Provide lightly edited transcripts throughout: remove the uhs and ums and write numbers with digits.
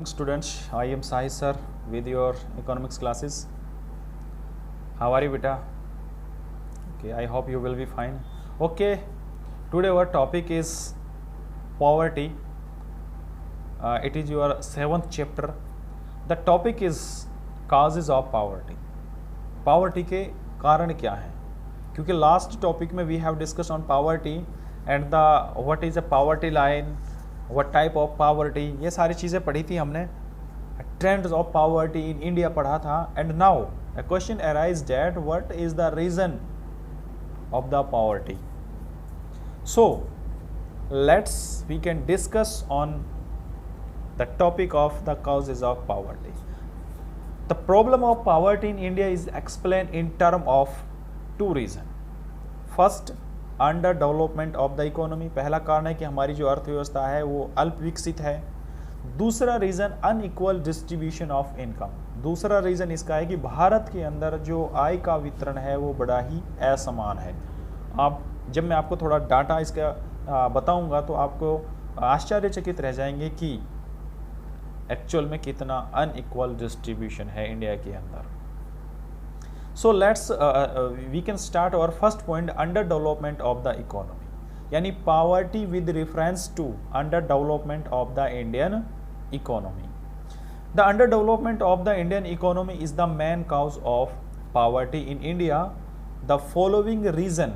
students. I am Sai sir with your economics classes. How are you beta? Okay, I hope you will be fine. Okay, today our topic is poverty. It is your 7th chapter. The topic is causes of poverty. Poverty के कारण क्या हैं? क्योंकि last topic में we have discuss on poverty and the what is a poverty line, what type of poverty, ये सारी चीज़ें पढ़ी थी हमने. Trends of poverty in India पढ़ा था. And now a question arise that what is the reason of the poverty. So let's we can discuss on the topic of the causes of poverty. The problem of poverty in India is explained in terms of two reasons. First, under development of the economy. पहला कारण है कि हमारी जो अर्थव्यवस्था है वो अल्प विकसित है. दूसरा reason unequal distribution of income. दूसरा रीज़न इसका है कि भारत के अंदर जो आय का वितरण है वो बड़ा ही असमान है. आप जब मैं आपको थोड़ा डाटा इसका बताऊंगा तो आपको आश्चर्यचकित रह जाएंगे कि एक्चुअल में कितना अनइक्वल डिस्ट्रीब्यूशन है इंडिया के अंदर. So let's we can start our first point, under development of the economy. यानी poverty with reference to under development of the Indian economy. The under development of the Indian economy is the main cause of poverty in India. The following reason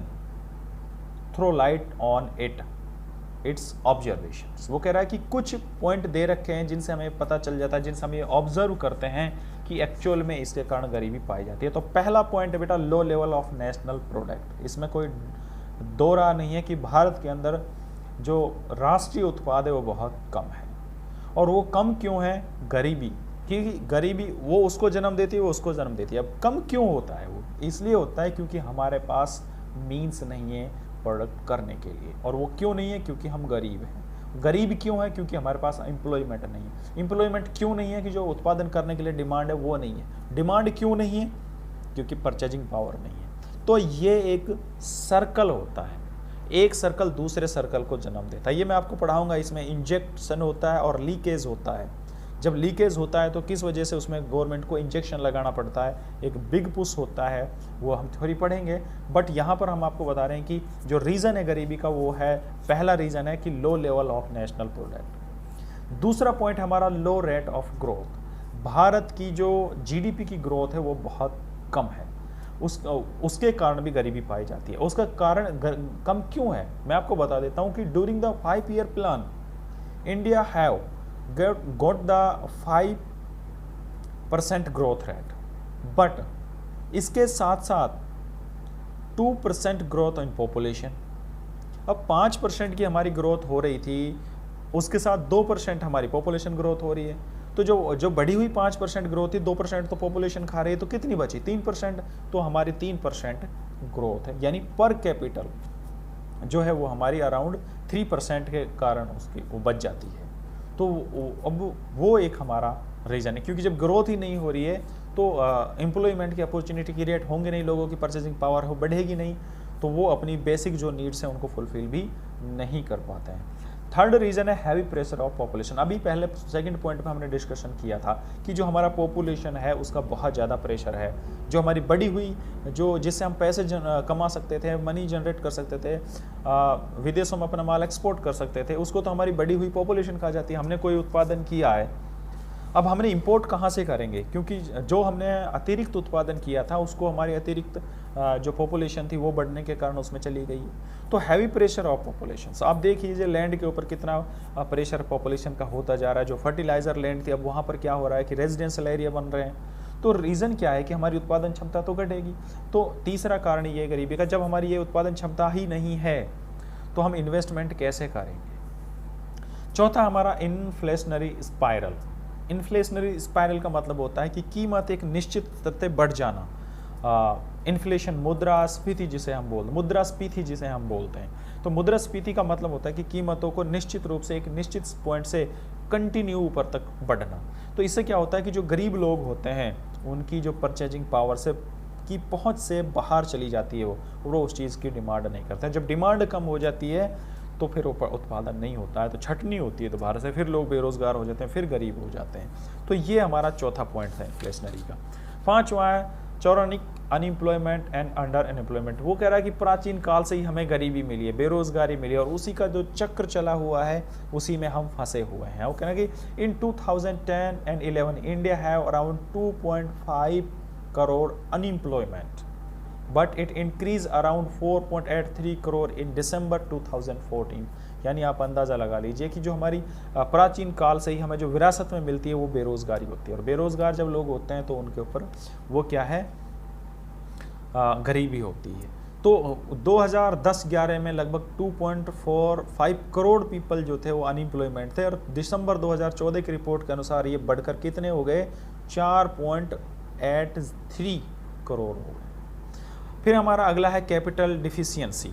throw light on it. Its observations. वो कह रहा है कि कुछ point दे रखे हैं जिनसे हमें पता चल जाता है, जिनसे हम ये ऑब्जर्व करते हैं कि एक्चुअल में इसके कारण गरीबी पाई जाती है. तो पहला पॉइंट है बेटा low level of national product. इसमें कोई दो राह नहीं है कि भारत के अंदर जो राष्ट्रीय उत्पाद है वो बहुत कम है. और वो कम क्यों है? गरीबी. क्योंकि गरीबी वो उसको जन्म देती है, वो उसको जन्म देती है. अब कम क्यों होता है? वो इसलिए होता है क्योंकि हमारे पास मीन्स नहीं है प्रोडक्ट करने के लिए. और वो क्यों नहीं है? क्योंकि हम गरीब हैं. गरीब क्यों है? क्योंकि हमारे पास एम्प्लॉयमेंट नहीं है. एम्प्लॉयमेंट क्यों नहीं है? कि जो उत्पादन करने के लिए डिमांड है वो नहीं है. डिमांड क्यों नहीं है? क्योंकि परचेजिंग पावर नहीं है. तो ये एक सर्कल होता है, एक सर्कल दूसरे सर्कल को जन्म देता है. ये मैं आपको पढ़ाऊंगा. इसमें इंजेक्शन होता है और लीकेज होता है. जब लीकेज होता है तो किस वजह से उसमें गवर्नमेंट को इंजेक्शन लगाना पड़ता है. एक बिग पुश होता है, वो हम थोड़ी पढ़ेंगे. बट यहाँ पर हम आपको बता रहे हैं कि जो रीज़न है गरीबी का वो है, पहला रीज़न है कि low level of national product. दूसरा पॉइंट हमारा लो रेट ऑफ ग्रोथ. भारत की जो जीडीपी की ग्रोथ है वो बहुत कम है. उसके कारण भी गरीबी पाई जाती है. उसका कारण कम क्यों है मैं आपको बता देता हूँ कि during the 5 year plan India have got the 5% growth rate, but इसके साथ साथ 2% ग्रोथ इन पॉपुलेशन. अब 5% की हमारी ग्रोथ हो रही थी, उसके साथ 2% हमारी पॉपुलेशन ग्रोथ हो रही है. तो जो बढ़ी हुई 5% ग्रोथ थी, 2% तो पॉपुलेशन खा रही है, तो कितनी बची? 3%. तो हमारी 3% ग्रोथ है. यानी पर कैपिटल जो है वो हमारी अराउंड 3% के कारण उसकी वो बच जाती है. तो अब वो एक हमारा रीज़न है. क्योंकि जब ग्रोथ ही नहीं हो रही है तो एम्प्लॉयमेंट की अपॉर्चुनिटी क्रिएट होंगे नहीं, लोगों की परचेजिंग पावर हो बढ़ेगी नहीं, तो वो अपनी बेसिक जो नीड्स हैं उनको फुलफिल भी नहीं कर पाते हैं. थर्ड रीज़न है हैवी प्रेशर ऑफ पॉपुलेशन. अभी पहले सेकंड पॉइंट पे हमने डिस्कशन किया था कि जो हमारा पॉपुलेशन है उसका बहुत ज़्यादा प्रेशर है. जो हमारी बढ़ी हुई जो जिससे हम पैसे कमा सकते थे, मनी जनरेट कर सकते थे, विदेशों में अपना माल एक्सपोर्ट कर सकते थे, उसको तो हमारी बढ़ी हुई पॉपुलेशन खा जाती है. हमने कोई उत्पादन किया है, अब हमने इंपोर्ट कहाँ से करेंगे? क्योंकि जो हमने अतिरिक्त उत्पादन किया था उसको हमारी अतिरिक्त जो पॉपुलेशन थी वो बढ़ने के कारण उसमें चली गई. तो हैवी प्रेशर ऑफ पॉपुलेशन. आप देख लीजिए लैंड के ऊपर कितना प्रेशर पॉपुलेशन का होता जा रहा है. जो फर्टिलाइजर लैंड थी अब वहाँ पर क्या हो रहा है कि रेजिडेंशियल एरिया बन रहे हैं. तो रीज़न क्या है कि हमारी उत्पादन क्षमता तो घटेगी. तो तीसरा कारण ये गरीबी का, जब हमारी ये उत्पादन क्षमता ही नहीं है तो हम इन्वेस्टमेंट कैसे करेंगे. चौथा हमारा इन्फ्लेशनरी स्पाइरल. इन्फ्लेशनरी स्पाइरल का मतलब होता है कि कीमत एक निश्चित स्तर से बढ़ जाना. इन्फ्लेशन मुद्रास्फीति जिसे हम बोलते हैं. तो मुद्रास्फीति का मतलब होता है कि कीमतों को निश्चित रूप से एक निश्चित पॉइंट से कंटिन्यू ऊपर तक बढ़ना. तो इससे क्या होता है कि जो गरीब लोग होते हैं उनकी जो परचेजिंग पावर से की पहुंच से बाहर चली जाती है, वो उस चीज़ की डिमांड नहीं करता है. जब डिमांड कम हो जाती है तो फिर उत्पादन नहीं होता है, तो छटनी होती है दोबारा से, फिर लोग बेरोजगार हो जाते हैं, फिर गरीब हो जाते हैं। तो ये हमारा चौथा पॉइंट है इन्फ्लेशनरी का। पांचवा है चौरानिक अनएम्प्लॉयमेंट एंड अंडर अनएम्प्लॉयमेंट। वो कह रहा है कि प्राचीन काल से ही हमें गरीबी मिली है, बेरोजगारी मिली है, और उसी का जो चक्र चला हुआ है उसी में हम फंसे हुए हैं। वो कह रहा है कि in 2010 and 11 India have around 2.5 crore unemployment, but it increase around 4.83 crore in December 2014। यानी आप अंदाज़ा लगा लीजिए कि जो हमारी प्राचीन काल से ही हमें जो विरासत में मिलती है वो बेरोजगारी होती है, और बेरोजगार जब लोग होते हैं तो उनके ऊपर वो क्या है, गरीबी होती है। तो 2010-11 में लगभग 2.45 करोड़ पीपल जो थे वो अनएम्प्लॉयमेंट थे, और दिसंबर 2014 की रिपोर्ट के अनुसार ये बढ़कर कितने हो गए, 4.83 करोड़ हो गए। फिर हमारा अगला है कैपिटल डिफिशियंसी।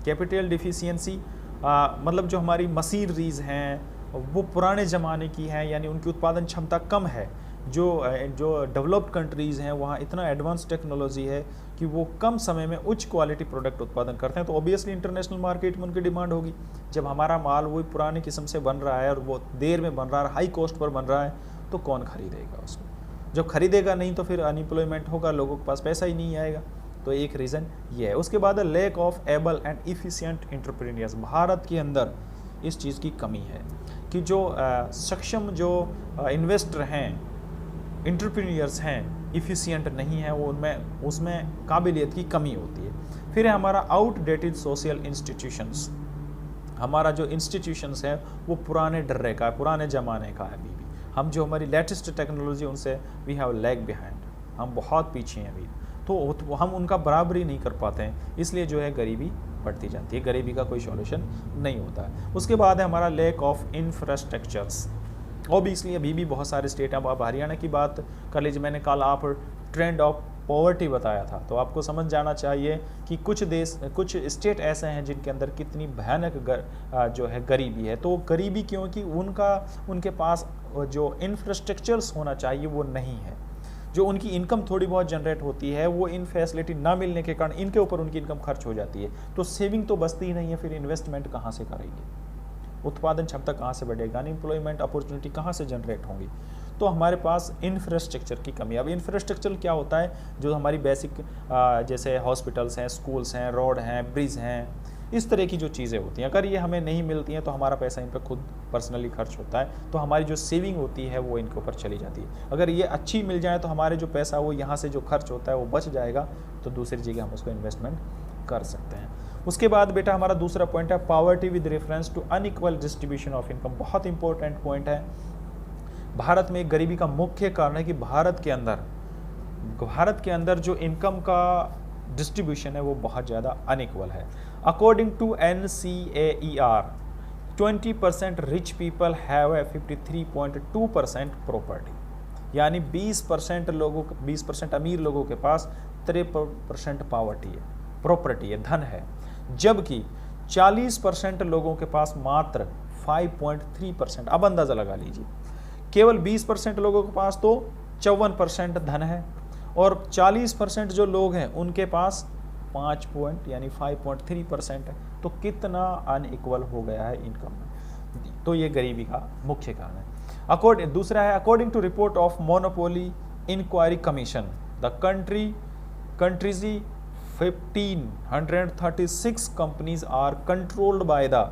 कैपिटल डिफिशियंसी मतलब जो हमारी मशीनरीज हैं वो पुराने ज़माने की हैं, यानी उनकी उत्पादन क्षमता कम है। जो डेवलप्ड कंट्रीज़ हैं वहाँ इतना एडवांस टेक्नोलॉजी है कि वो कम समय में उच्च क्वालिटी प्रोडक्ट उत्पादन करते हैं, तो ऑब्वियसली इंटरनेशनल मार्केट में उनकी डिमांड होगी। जब हमारा माल वही पुराने किस्म से बन रहा है और वो देर में बन रहा है, हाई कॉस्ट पर बन रहा है, तो कौन खरीदेगा उसको? जब खरीदेगा नहीं तो फिर अनएम्प्लॉयमेंट होगा, लोगों के पास पैसा ही नहीं आएगा। तो एक रीज़न ये है। उसके बाद lack of able and efficient entrepreneurs. भारत के अंदर इस चीज़ की कमी है कि जो सक्षम जो इन्वेस्टर हैं, एंटरप्रेन्योर्स हैं, इफिशिएंट नहीं है, वो उसमें काबिलियत की कमी होती है। फिर है हमारा आउटडेटेड सोशल इंस्टीट्यूशंस। हमारा जो इंस्टीट्यूशंस है वो पुराने डर्रे का है, पुराने ज़माने का है। अभी भी हम जो हमारी लेटेस्ट टेक्नोलॉजी उनसे वी हैव लैग बिहाइंड, हम बहुत पीछे हैं अभी, तो हम उनका बराबरी नहीं कर पाते हैं, इसलिए जो है गरीबी बढ़ती जाती है। गरीबी का कोई सॉल्यूशन नहीं होता है। उसके बाद है हमारा लैक ऑफ इंफ्रास्ट्रक्चर्स। ऑब्वियसली अभी भी बहुत सारे स्टेट, अब आप हरियाणा की बात कर लीजिए, मैंने कल आप ट्रेंड ऑफ पॉवर्टी बताया था, तो आपको समझ जाना चाहिए कि कुछ स्टेट ऐसे हैं जिनके अंदर कितनी भयानक जो है गरीबी है। तो गरीबी क्योंकि उनके पास जो इंफ्रास्ट्रक्चर्स होना चाहिए वो नहीं है। जो उनकी इनकम थोड़ी बहुत जनरेट होती है वो इन फैसिलिटी ना मिलने के कारण इनके ऊपर उनकी इनकम खर्च हो जाती है, तो सेविंग तो बचती ही नहीं है, फिर इन्वेस्टमेंट कहाँ से करेंगे, उत्पादन क्षमता कहाँ से बढ़ेगा, अनएम्प्लॉयमेंट अपॉर्चुनिटी कहाँ से जनरेट होंगी। तो हमारे पास इंफ्रास्ट्रक्चर की कमी। अब इंफ्रास्ट्रक्चर क्या होता है, जो हमारी बेसिक जैसे हॉस्पिटल्स हैं, स्कूल्स हैं, रोड हैं, ब्रिज हैं, इस तरह की जो चीज़ें होती हैं, अगर ये हमें नहीं मिलती हैं तो हमारा पैसा इन पर खुद पर्सनली खर्च होता है, तो हमारी जो सेविंग होती है वो इनके ऊपर चली जाती है। अगर ये अच्छी मिल जाए तो हमारे जो पैसा वो यहाँ से जो खर्च होता है वो बच जाएगा, तो दूसरी जगह हम उसको इन्वेस्टमेंट कर सकते हैं। उसके बाद बेटा हमारा दूसरा पॉइंट है poverty with reference to unequal distribution of income. बहुत इंपॉर्टेंट पॉइंट है। भारत में गरीबी का मुख्य कारण है कि भारत के अंदर जो इनकम का डिस्ट्रीब्यूशन है वो बहुत ज़्यादा अनइक्वल है। According to NCAER 20% rich people have 53.2% property, यानी 20% अमीर लोगों के पास 53% प्रॉपर्टी है, धन है, जबकि 40% लोगों के पास मात्र 5.3%। अब अंदाज़ा लगा लीजिए, केवल 20% लोगों के पास तो 54% धन है, और 40% जो लोग हैं उनके पास 5.3% है। तो कितना अनइक्वल हो गया है इनकम में। तो ये गरीबी का मुख्य कारण है। दूसरा है according to report of monopoly inquiry commission, the country's 1536 companies are controlled by the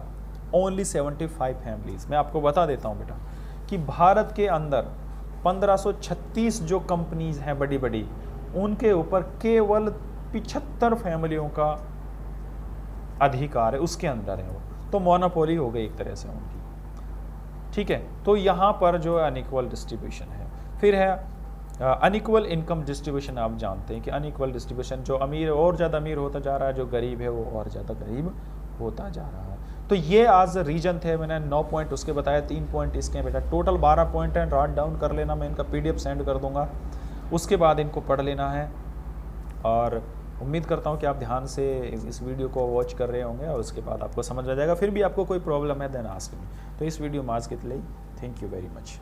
only 75 families. मैं आपको बता देता हूँ बेटा कि भारत के अंदर 1536 जो कंपनीज हैं बड़ी बड़ी, उनके ऊपर केवल 75 फैमिलियों का अधिकार है, उसके अंदर है वो, तो मोनोपोली हो गई एक तरह से उनकी। ठीक है, तो यहाँ पर जो अनइक्वल डिस्ट्रीब्यूशन है। फिर है अनइक्वल इनकम डिस्ट्रीब्यूशन। आप जानते हैं कि अनइक्वल डिस्ट्रीब्यूशन, जो अमीर और ज़्यादा अमीर होता जा रहा है, जो गरीब है वो और ज़्यादा गरीब होता जा रहा है। तो ये आज रीजन थे, मैंने 9 पॉइंट उसके बताया, 3 पॉइंट इसके हैं बेटा, टोटल 12 पॉइंट हैं। नोट डाउन कर लेना, मैं इनका PDF सेंड कर दूंगा, उसके बाद इनको पढ़ लेना है। और उम्मीद करता हूँ कि आप ध्यान से इस वीडियो को वॉच कर रहे होंगे और उसके बाद आपको समझ आ जाएगा। फिर भी आपको कोई प्रॉब्लम है देन आस्क मी। तो इस वीडियो में आज के लिए थैंक यू वेरी मच।